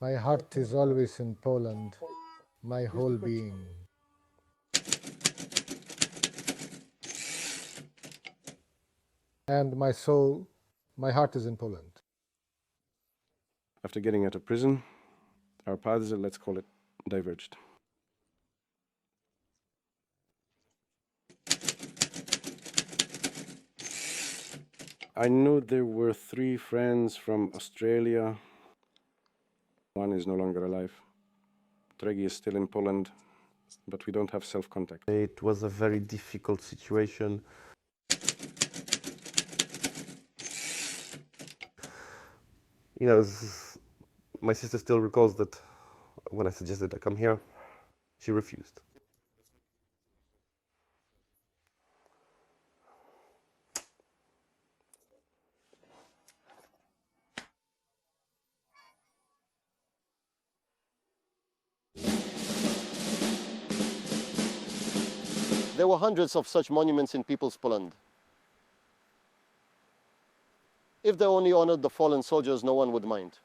My heart is always in Poland, my whole being. And my soul, my heart is in Poland. After getting out of prison, our paths, let's call it, diverged. I know there were 3 friends from Australia. One is no longer alive. Tregi is still in Poland, but we don't have self-contact. It was a very difficult situation. You know, my sister still recalls that when I suggested I come here, she refused. There were hundreds of such monuments in People's Poland. If they only honored the fallen soldiers, no one would mind.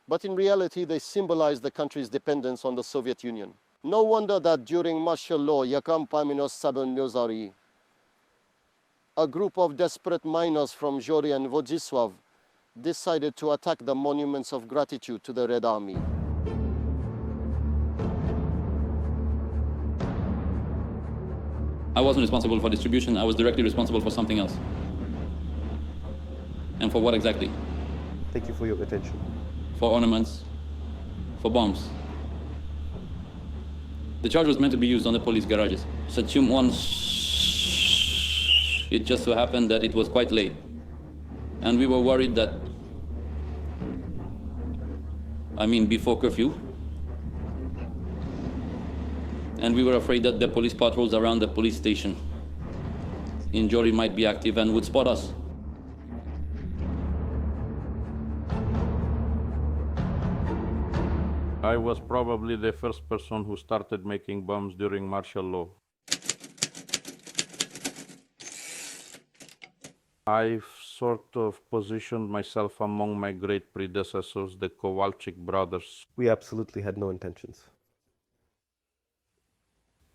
But in reality, they symbolize the country's dependence on the Soviet Union. No wonder that during martial law, Yakam Paminos Sabernozari, a group of desperate miners from Zhory and Wodzisław decided to attack the monuments of gratitude to the Red Army. I wasn't responsible for distribution, I was directly responsible for something else. And for what exactly? Thank you for your attention. For ornaments, for bombs. The charge was meant to be used on the police garages. Satyum once, it just so happened that it was quite late. And we were worried that, before curfew. And we were afraid that the police patrols around the police station in Zhory might be active and would spot us. I was probably the first person who started making bombs during martial law. I've sort of positioned myself among my great predecessors, the Kowalczyk brothers. We absolutely had no intentions.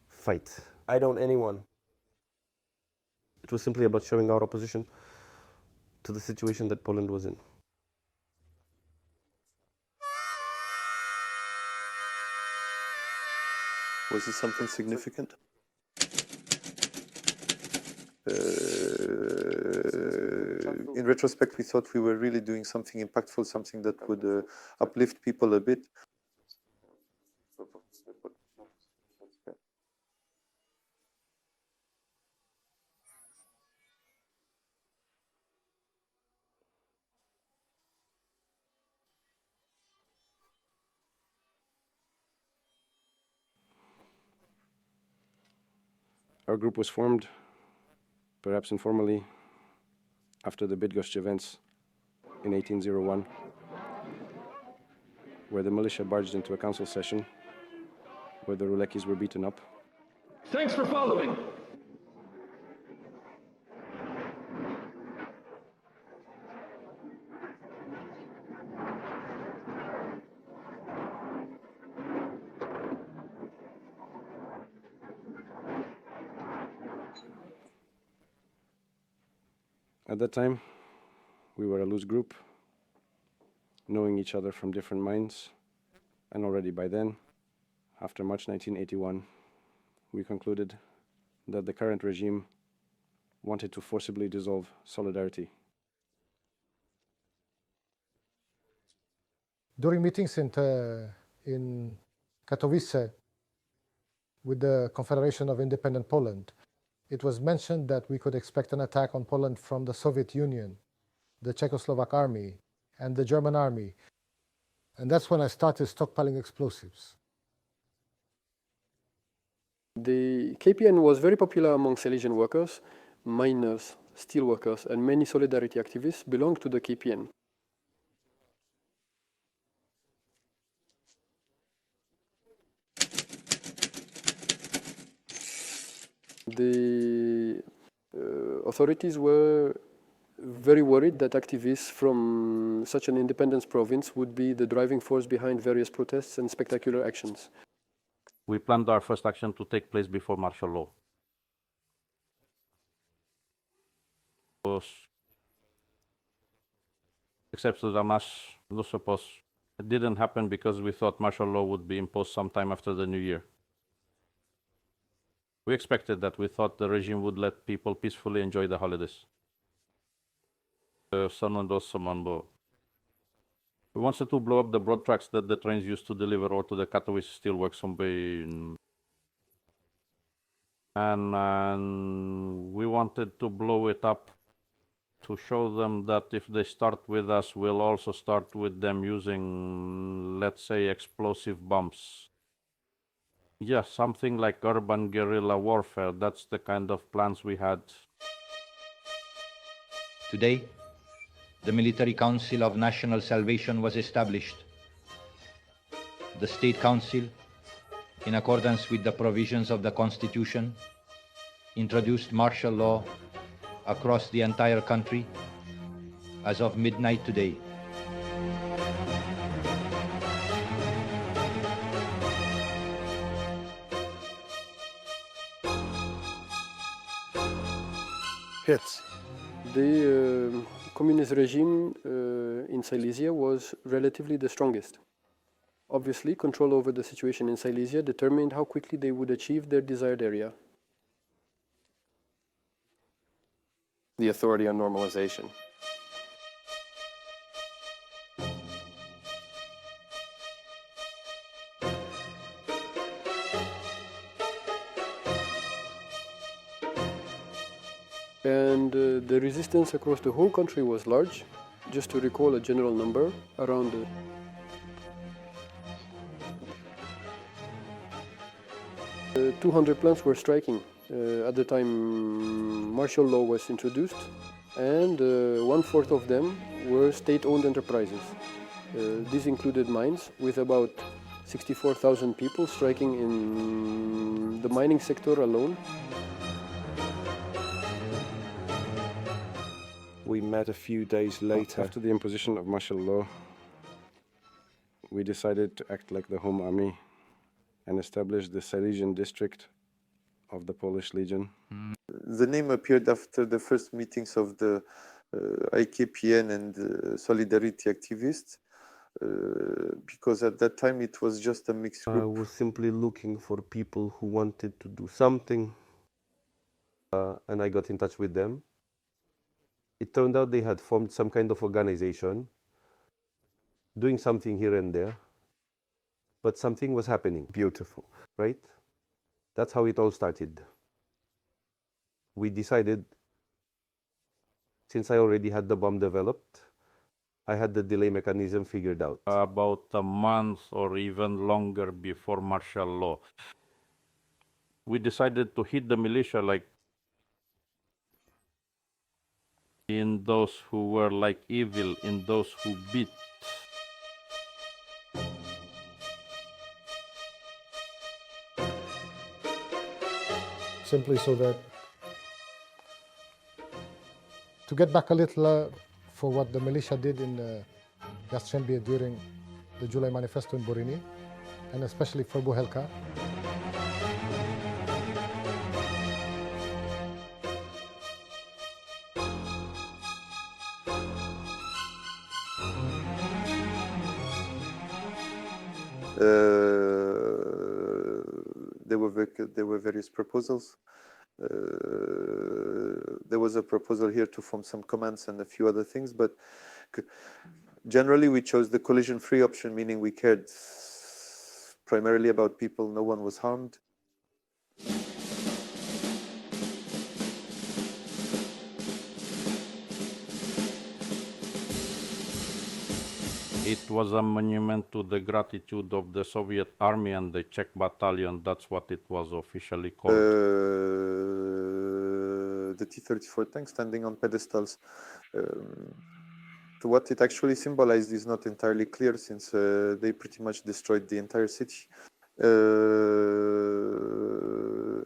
Fight. I don't anyone. It was simply about showing our opposition to the situation that Poland was in. Was it something significant? In retrospect, we thought we were really doing something impactful, something that would uplift people a bit. Our group was formed, perhaps informally, after the Bydgoszcz events in 1801, where the militia barged into a council session, where the Rulekis were beaten up. Thanks for following. At that time, we were a loose group, knowing each other from different minds, and already by then, after March 1981, we concluded that the current regime wanted to forcibly dissolve solidarity. During meetings in Katowice with the Confederation of Independent Poland, it was mentioned that we could expect an attack on Poland from the Soviet Union, the Czechoslovak army, and the German army. And that's when I started stockpiling explosives. The KPN was very popular among Silesian workers, miners, steel workers, and many solidarity activists belonged to the KPN. The authorities were very worried that activists from such an independence province would be the driving force behind various protests and spectacular actions. We planned our first action to take place before martial law. Except to the mass, no suppose. It didn't happen because we thought martial law would be imposed sometime after the new year. We expected that. We thought the regime would let people peacefully enjoy the holidays. We wanted to blow up the broad tracks that the trains used to deliver or to the Katowice steelworks and we wanted to blow it up to show them that if they start with us, we'll also start with them using, let's say, explosive bombs. Yeah, something like urban guerrilla warfare. That's the kind of plans we had. Today, the Military Council of National Salvation was established. The State Council, in accordance with the provisions of the Constitution, introduced martial law across the entire country as of midnight today. Hits. The communist regime in Silesia was relatively the strongest. Obviously, control over the situation in Silesia determined how quickly they would achieve their desired area. The authority on normalization. And the resistance across the whole country was large. Just to recall a general number, around 200 plants were striking at the time martial law was introduced, and 1/4 of them were state-owned enterprises. These included mines, with about 64,000 people striking in the mining sector alone. We met a few days later. After the imposition of martial law, we decided to act like the Home Army and establish the Silesian district of the Polish Legion. The name appeared after the first meetings of the IKPN and Solidarity activists, because at that time it was just a mixed group. I was simply looking for people who wanted to do something, and I got in touch with them. It turned out they had formed some kind of organization, doing something here and there, but something was happening. Beautiful, right? That's how it all started. We decided, since I already had the bomb developed, I had the delay mechanism figured out. About a month or even longer before martial law, we decided to hit the militia like in those who were like evil, in those who beat. Simply so that to get back a little for what the militia did in Jastrzębie during the July Manifesto in Borini, and especially for Buhelka. There were various proposals. There was a proposal here to form some commands and a few other things, but generally we chose the collision-free option, meaning we cared primarily about people, no one was harmed. It was a monument to the gratitude of the Soviet Army and the Czech battalion. That's what it was officially called. The T-34 tank standing on pedestals. What it actually symbolized is not entirely clear, since they pretty much destroyed the entire city.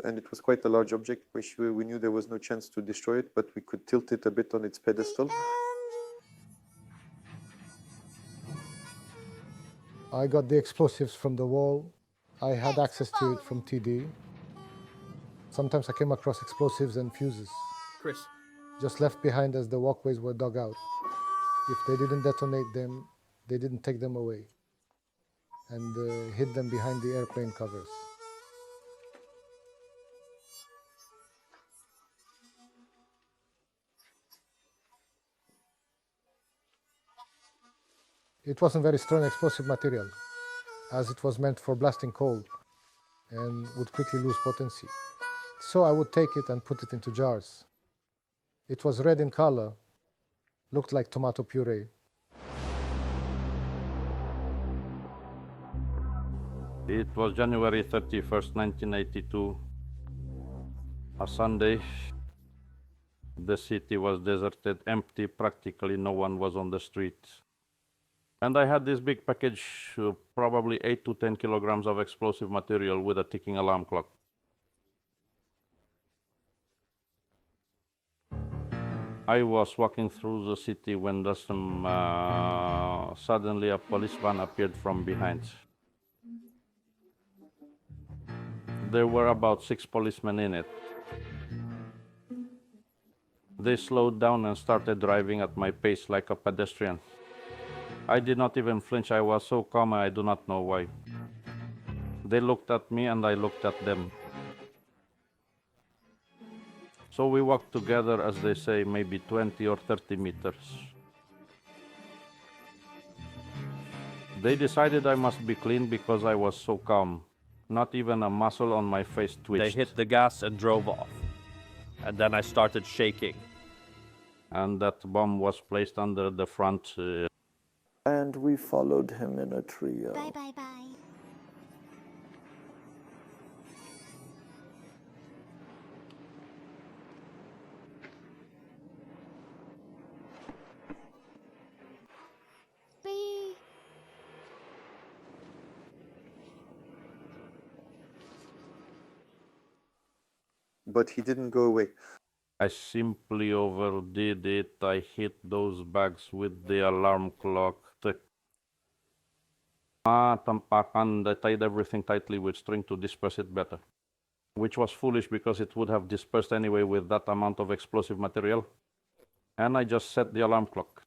And it it was quite a large object. We knew there was no chance to destroy it, but we could tilt it a bit on its pedestal. I got the explosives from the wall. I had access to it from TD. Sometimes I came across explosives and fuses, Chris. just left behind as the walkways were dug out. If they didn't detonate them, they didn't take them away and hid them behind the airplane covers. It wasn't very strong explosive material, as it was meant for blasting coal and would quickly lose potency. So I would take it and put it into jars. It was red in color, looked like tomato puree. It was January 31st, 1982, a Sunday. The city was deserted, empty, practically no one was on the street. And I had this big package, probably 8 to 10 kilograms of explosive material with a ticking alarm clock. I was walking through the city when suddenly a police van appeared from behind. There were about 6 policemen in it. They slowed down and started driving at my pace like a pedestrian. I did not even flinch. I was so calm, I do not know why. They looked at me and I looked at them. So we walked together, as they say, maybe 20 or 30 meters. They decided I must be clean because I was so calm. Not even a muscle on my face twitched. They hit the gas and drove off. And then I started shaking. And that bomb was placed under the front. And we followed him in a trio. Bye, bye, bye. Bye. But he didn't go away. I simply overdid it. I hit those bags with the alarm clock. Tampakan, I tied everything tightly with string to disperse it better, which was foolish because it would have dispersed anyway with that amount of explosive material. And I just set the alarm clock.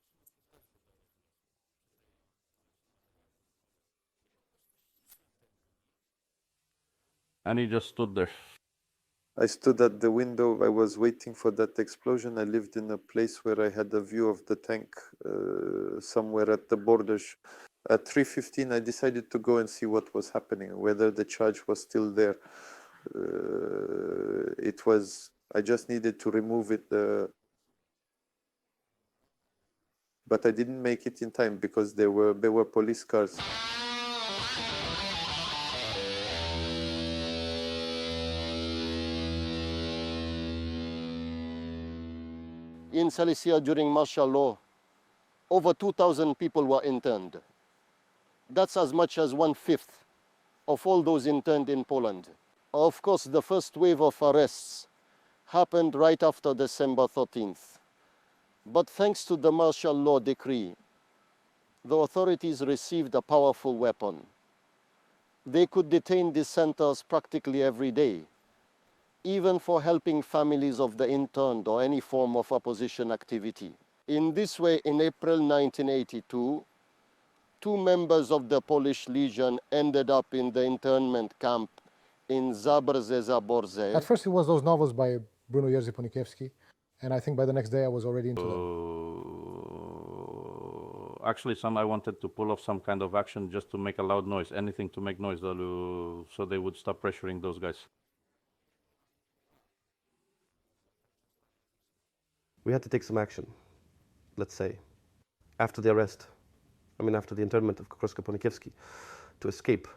And he just stood there. I stood at the window. I was waiting for that explosion. I lived in a place where I had a view of the tank somewhere at the borders. At 3:15, I decided to go and see what was happening, whether the charge was still there. I just needed to remove it. But I didn't make it in time because there were police cars. In Silesia during martial law, over 2,000 people were interned. That's as much as 1/5 of all those interned in Poland. Of course, the first wave of arrests happened right after December 13th. But thanks to the martial law decree, the authorities received a powerful weapon. They could detain dissenters practically every day, even for helping families of the interned or any form of opposition activity. In this way, in April 1982, 2 members of the Polish Legion ended up in the internment camp in Zabrze-Zaborze. At first it was those novels by Bruno Jerzy Ponikiewski, and I think by the next day I was already into them. Actually, I wanted to pull off some kind of action just to make a loud noise, anything to make noise, so they would stop pressuring those guys. We had to take some action, let's say, after the arrest, after the internment of Pokorski to escape.